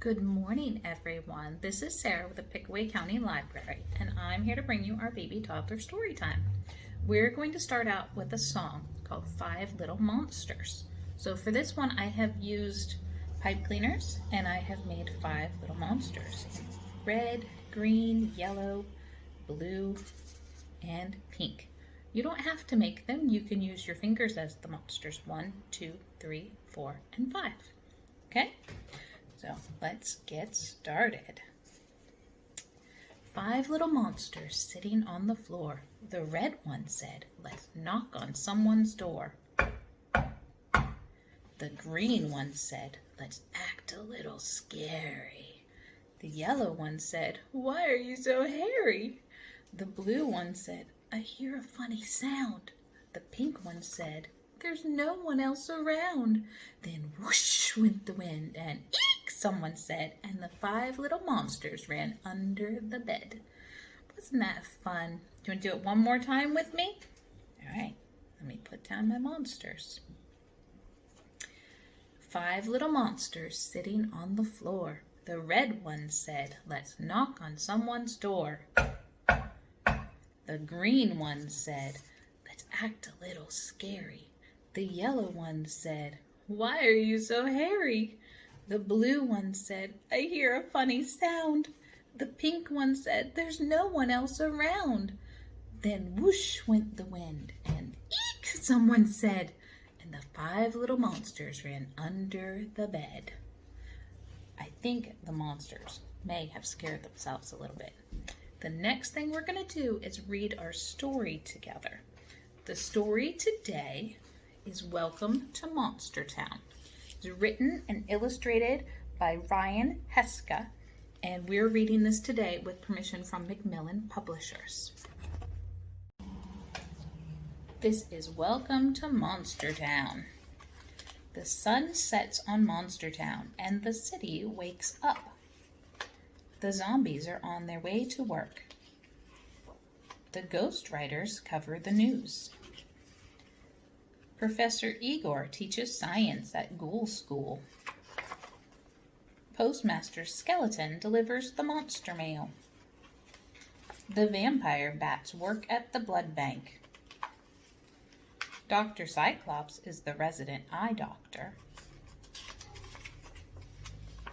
Good morning, everyone. This is Sarah with the Pickaway County Library, and I'm here to bring you our baby toddler story time. We're going to start out with a song called Five Little Monsters. So for this one, I have used pipe cleaners, and I have made 5 little monsters. Red, green, yellow, blue, and pink. You don't have to make them. You can use your fingers as the monsters. 1, 2, 3, 4, and 5. Okay? So let's get started. 5 little monsters sitting on the floor. The red one said, "Let's knock on someone's door." The green one said, "Let's act a little scary." The yellow one said, "Why are you so hairy?" The blue one said, "I hear a funny sound." The pink one said, "There's no one else around." Then whoosh went the wind, and eek, someone said, and the 5 little monsters ran under the bed. Wasn't that fun? Do you want to do it one more time with me? All right, let me put down my monsters. 5 little monsters sitting on the floor. The red one said, "Let's knock on someone's door." The green one said, "Let's act a little scary." The yellow one said, "Why are you so hairy?" The blue one said, "I hear a funny sound." The pink one said, "There's no one else around." Then whoosh went the wind, and eek, someone said, and the 5 little monsters ran under the bed. I think the monsters may have scared themselves a little bit. The next thing we're going to do is read our story together. The story today is Welcome to Monstertown. It's written and illustrated by Ryan Heshka, and we're reading this today with permission from Macmillan Publishers. This is Welcome to Monstertown. The sun sets on Monstertown, and the city wakes up. The zombies are on their way to work. The ghost writers cover the news. Professor Igor teaches science at Ghoul School. Postmaster Skeleton delivers the monster mail. The vampire bats work at the blood bank. Dr. Cyclops is the resident eye doctor.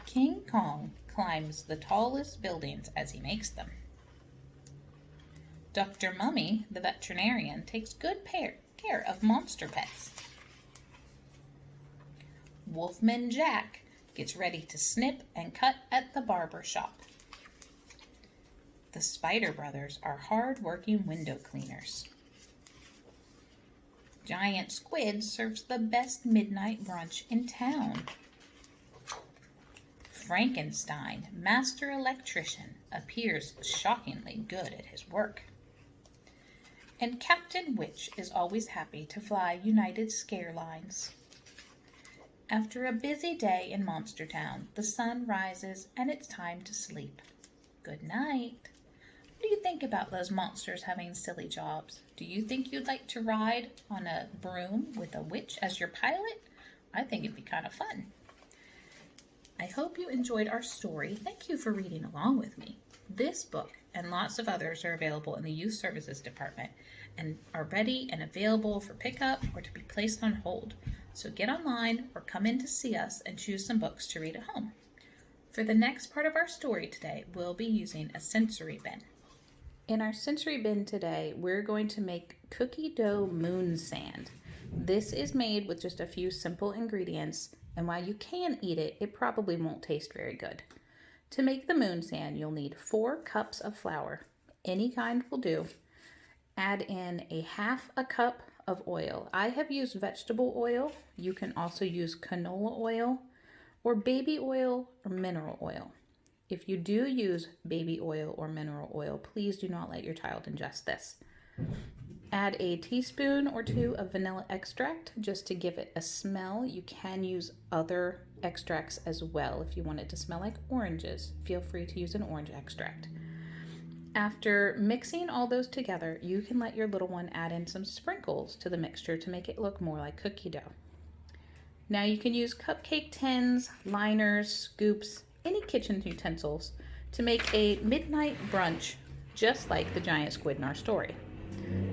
King Kong climbs the tallest buildings as he makes them. Dr. Mummy, the veterinarian, takes good care of monster pets. Wolfman Jack gets ready to snip and cut at the barber shop. The Spider Brothers are hard-working window cleaners. Giant Squid serves the best midnight brunch in town. Frankenstein, master electrician, appears shockingly good at his work. And Captain Witch is always happy to fly United Scare Lines. After a busy day in Monstertown, the sun rises and it's time to sleep. Good night. What do you think about those monsters having silly jobs? Do you think you'd like to ride on a broom with a witch as your pilot? I think it'd be kind of fun. I hope you enjoyed our story. Thank you for reading along with me. This book and lots of others are available in the Youth Services Department and are ready and available for pickup or to be placed on hold. So get online or come in to see us and choose some books to read at home. For the next part of our story today, we'll be using a sensory bin. In our sensory bin today, we're going to make cookie dough moon sand. This is made with just a few simple ingredients, and while you can eat it, it probably won't taste very good. To make the moon sand, you'll need 4 cups of flour. Any kind will do. Add in a half a cup of oil. I have used vegetable oil. You can also use canola oil or baby oil or mineral oil. If you do use baby oil or mineral oil, please do not let your child ingest this. Add a teaspoon or 2 of vanilla extract just to give it a smell. You can use other extracts as well. If you want it to smell like oranges, feel free to use an orange extract. After mixing all those together, you can let your little one add in some sprinkles to the mixture to make it look more like cookie dough. Now you can use cupcake tins, liners, scoops. any kitchen utensils to make a midnight brunch just like the giant squid in our story.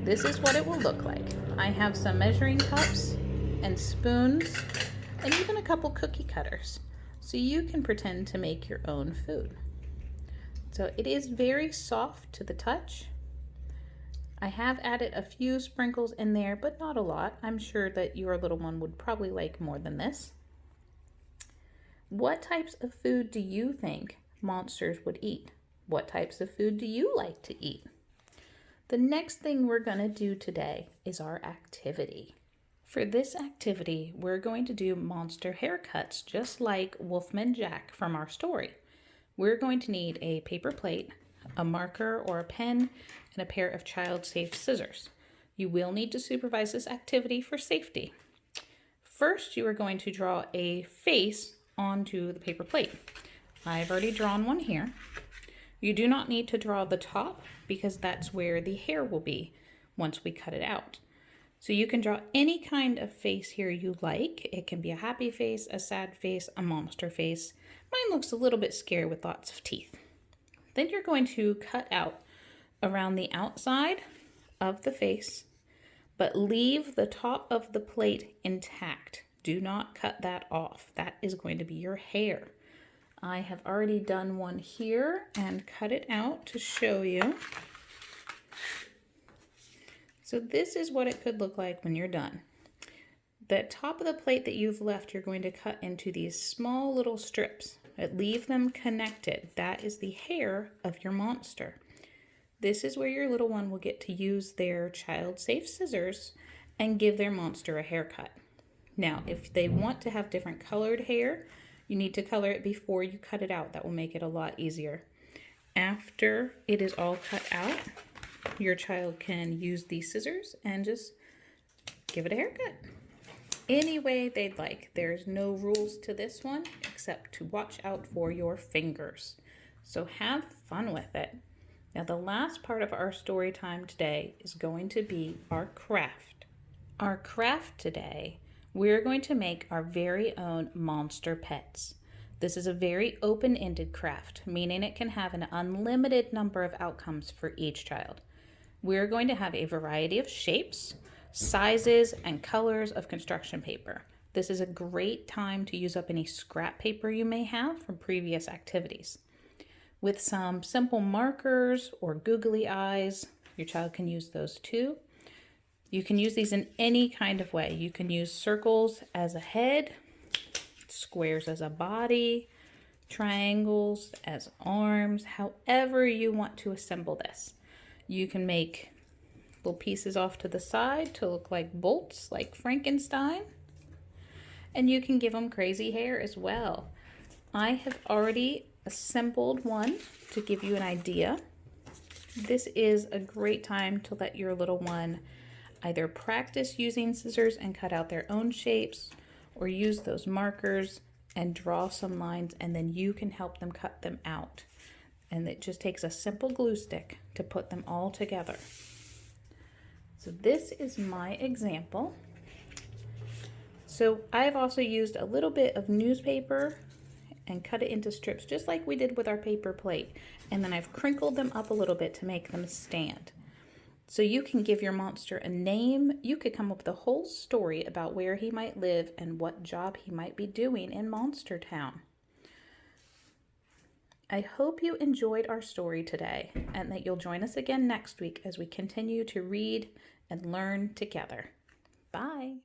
This is what it will look like. I have some measuring cups and spoons and even a couple cookie cutters, so you can pretend to make your own food. So it is very soft to the touch. I have added a few sprinkles in there, but not a lot. I'm sure that your little one would probably like more than this. What types of food do you think monsters would eat? What types of food do you like to eat? The next thing we're going to do today is our activity. For this activity, we're going to do monster haircuts just like Wolfman Jack from our story. We're going to need a paper plate, a marker or a pen, and a pair of child-safe scissors. You will need to supervise this activity for safety. First, you are going to draw a face onto the paper plate. I've already drawn one here. You do not need to draw the top because that's where the hair will be once we cut it out. So you can draw any kind of face here you like. It can be a happy face, a sad face, a monster face. Mine looks a little bit scary with lots of teeth. Then you're going to cut out around the outside of the face, but leave the top of the plate intact. Do not cut that off. That is going to be your hair. I have already done one here and cut it out to show you. So this is what it could look like when you're done. The top of the plate that you've left, you're going to cut into these small little strips. Leave them connected. That is the hair of your monster. This is where your little one will get to use their child-safe scissors and give their monster a haircut. Now, if they want to have different colored hair, you need to color it before you cut it out. That will make it a lot easier. After it is all cut out, your child can use these scissors and just give it a haircut any way they'd like. There's no rules to this one except to watch out for your fingers. So have fun with it. Now the last part of our story time today is going to be our craft. Our craft today, we're going to make our very own monster pets. This is a very open-ended craft, meaning it can have an unlimited number of outcomes for each child. We're going to have a variety of shapes, sizes, and colors of construction paper. This is a great time to use up any scrap paper you may have from previous activities. With some simple markers or googly eyes, your child can use those too. You can use these in any kind of way. You can use circles as a head, squares as a body, triangles as arms, however you want to assemble this. You can make little pieces off to the side to look like bolts, like Frankenstein. And you can give them crazy hair as well. I have already assembled one to give you an idea. This is a great time to let your little one either practice using scissors and cut out their own shapes, or use those markers and draw some lines, and then you can help them cut them out. And it just takes a simple glue stick to put them all together. So this is my example. So I've also used a little bit of newspaper and cut it into strips just like we did with our paper plate. And then I've crinkled them up a little bit to make them stand. So you can give your monster a name. You could come up with a whole story about where he might live and what job he might be doing in Monster Town. I hope you enjoyed our story today and that you'll join us again next week as we continue to read and learn together. Bye.